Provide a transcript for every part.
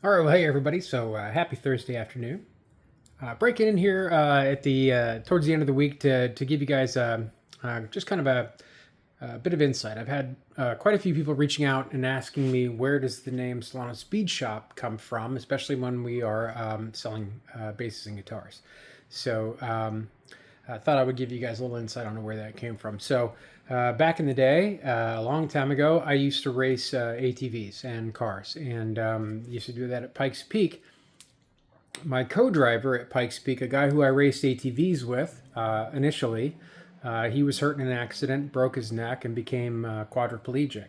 All right, well, hey everybody. So happy Thursday afternoon. Breaking in here at the towards the end of the week to give you guys just kind of a bit of insight. I've had quite a few people reaching out and asking me where does the name Solano Speed Shop come from, especially when we are selling basses and guitars. So I thought I would give you guys a little insight on where that came from. So back in the day, a long time ago, I used to race ATVs and cars, and used to do that at Pikes Peak. My co-driver at Pikes Peak, a guy who I raced ATVs with initially, he was hurt in an accident, broke his neck, and became quadriplegic.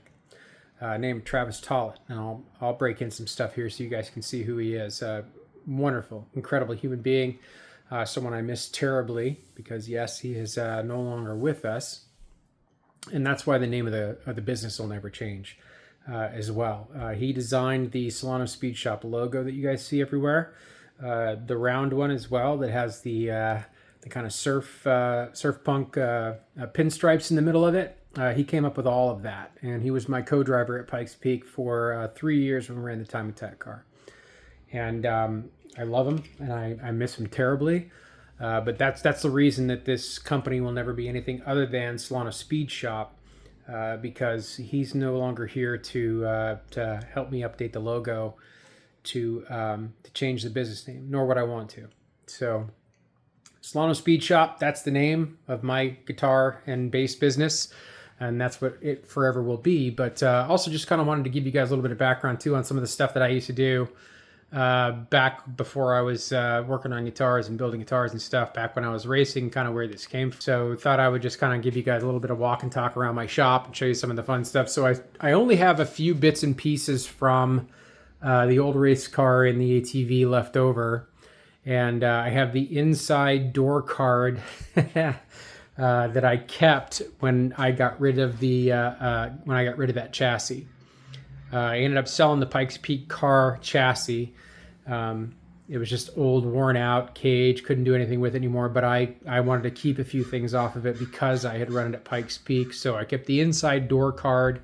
Named Travis Tollett, and I'll break in some stuff here so you guys can see who he is. Wonderful, incredible human being. Someone I miss terribly because yes, he is no longer with us, and that's why the name of the business will never change as well. He designed the Solano Speed Shop logo that you guys see everywhere, the round one as well that has the kind of surf punk pinstripes in the middle of it. He came up with all of that, and he was my co-driver at Pikes Peak for 3 years when we ran the Time Attack car. And I love him, and I miss him terribly. But that's the reason that this company will never be anything other than Solano Speed Shop, because he's no longer here to help me update the logo to change the business name, nor would I want to. So Solano Speed Shop, that's the name of my guitar and bass business, and that's what it forever will be. But also just kind of wanted to give you guys a little bit of background too on some of the stuff that I used to do back before I was working on guitars and building guitars and stuff, back when I was racing, kind of where this came from. So thought I would just kind of give you guys a little bit of walk and talk around my shop and show you some of the fun stuff. So I only have a few bits and pieces from the old race car and the ATV left over. And I have the inside door card that I kept when I got rid of that chassis. I ended up selling the Pikes Peak car chassis. It was just old, worn out cage, couldn't do anything with it anymore, but I wanted to keep a few things off of it because I had run it at Pikes Peak. So I kept the inside door card.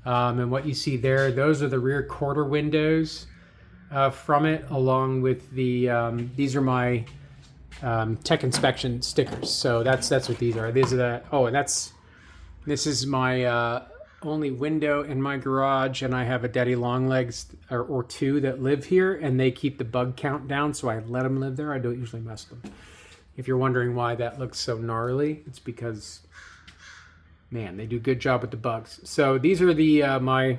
And what you see there, those are the rear quarter windows from it, along with the, these are my tech inspection stickers. So that's what these are. These are this is my only window in my garage, and I have a daddy longlegs or two that live here, and they keep the bug count down, so I let them live there. I don't usually mess with them. If you're wondering why that looks so gnarly, it's because, man, they do a good job with the bugs. So these are the my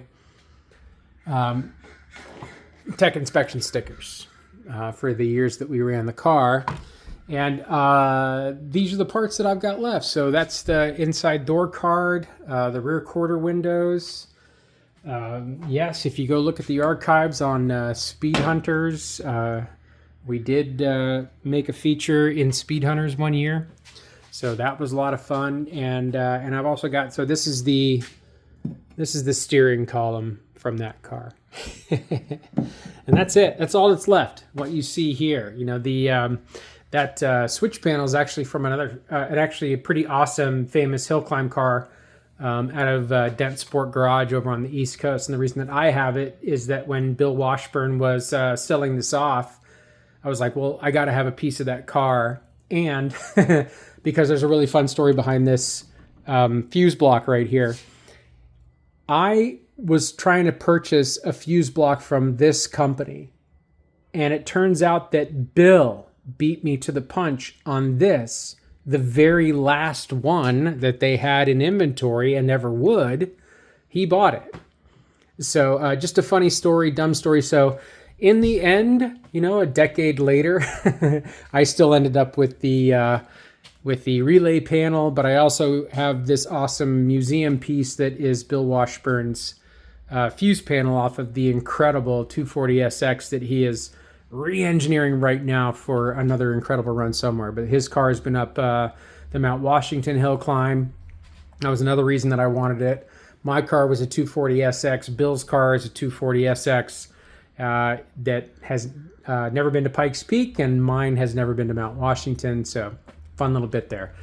tech inspection stickers for the years that we ran the car. And these are the parts that I've got left. So that's the inside door card, the rear quarter windows. Yes, if you go look at the archives on Speed Hunters, we did make a feature in Speed Hunters one year. So that was a lot of fun. And I've also got, so this is the steering column from that car. And that's it. That's all that's left. What you see here, you know, that switch panel is actually from actually a pretty awesome, famous hill climb car out of Dent Sport Garage over on the East Coast. And the reason that I have it is that when Bill Washburn was selling this off, I was like, well, I got to have a piece of that car. And because there's a really fun story behind this fuse block right here. I was trying to purchase a fuse block from this company, and it turns out that Bill beat me to the punch on this, the very last one that they had in inventory and never would. He bought it. So just a funny story, dumb story. So in the end, you know, a decade later, I still ended up with the relay panel, but I also have this awesome museum piece that is Bill Washburn's fuse panel off of the incredible 240SX that he is re-engineering right now for another incredible run somewhere. But his car has been up the Mount Washington hill climb. That was another reason that I wanted it. My car was a 240SX. Bill's car is a 240SX that has never been to Pikes Peak, and mine has never been to Mount Washington. So fun little bit there.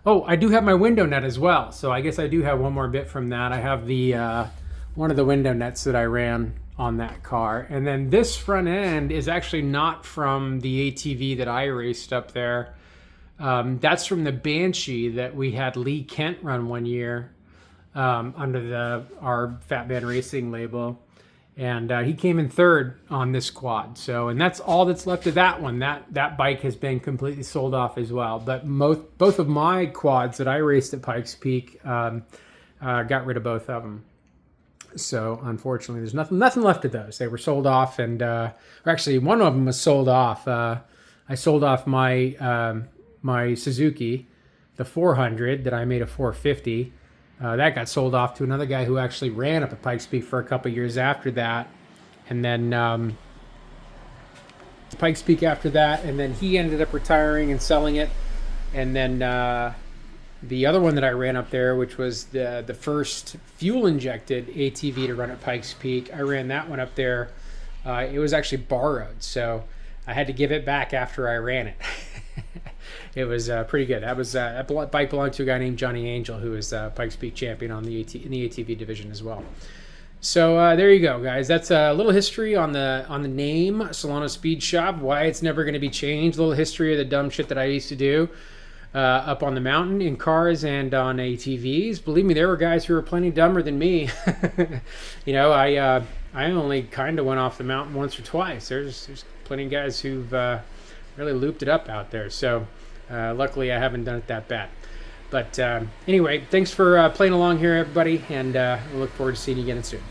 Oh, I do have my window net as well. So I guess I do have one more bit from that. I have the one of the window nets that I ran on that car. And then this front end is actually not from the ATV that I raced up there. That's from the Banshee that we had Lee Kent run one year under our Fat Man Racing label. And he came in third on this quad. So, and that's all that's left of that one. That bike has been completely sold off as well. But both of my quads that I raced at Pikes Peak got rid of both of them. So unfortunately, there's nothing left of those. They were sold off, and or actually one of them was sold off. I sold off my my Suzuki, the 400 that I made a 450. That got sold off to another guy who actually ran up at Pikes Peak for a couple years after that, and then Pikes Peak after that, and then he ended up retiring and selling it, and then the other one that I ran up there, which was the first fuel-injected ATV to run at Pikes Peak, I ran that one up there. It was actually borrowed, so I had to give it back after I ran it. It was pretty good. That bike belonged to a guy named Johnny Angel, who is Pikes Peak champion in the ATV division as well. So there you go, guys. That's a little history on the name Solano Speed Shop, why it's never going to be changed. A little history of the dumb shit that I used to do up on the mountain in cars and on ATVs. Believe me, there were guys who were plenty dumber than me. You know, I only kind of went off the mountain once or twice. There's plenty of guys who've really looped it up out there. So luckily, I haven't done it that bad. But anyway, thanks for playing along here, everybody, and we'll look forward to seeing you again soon.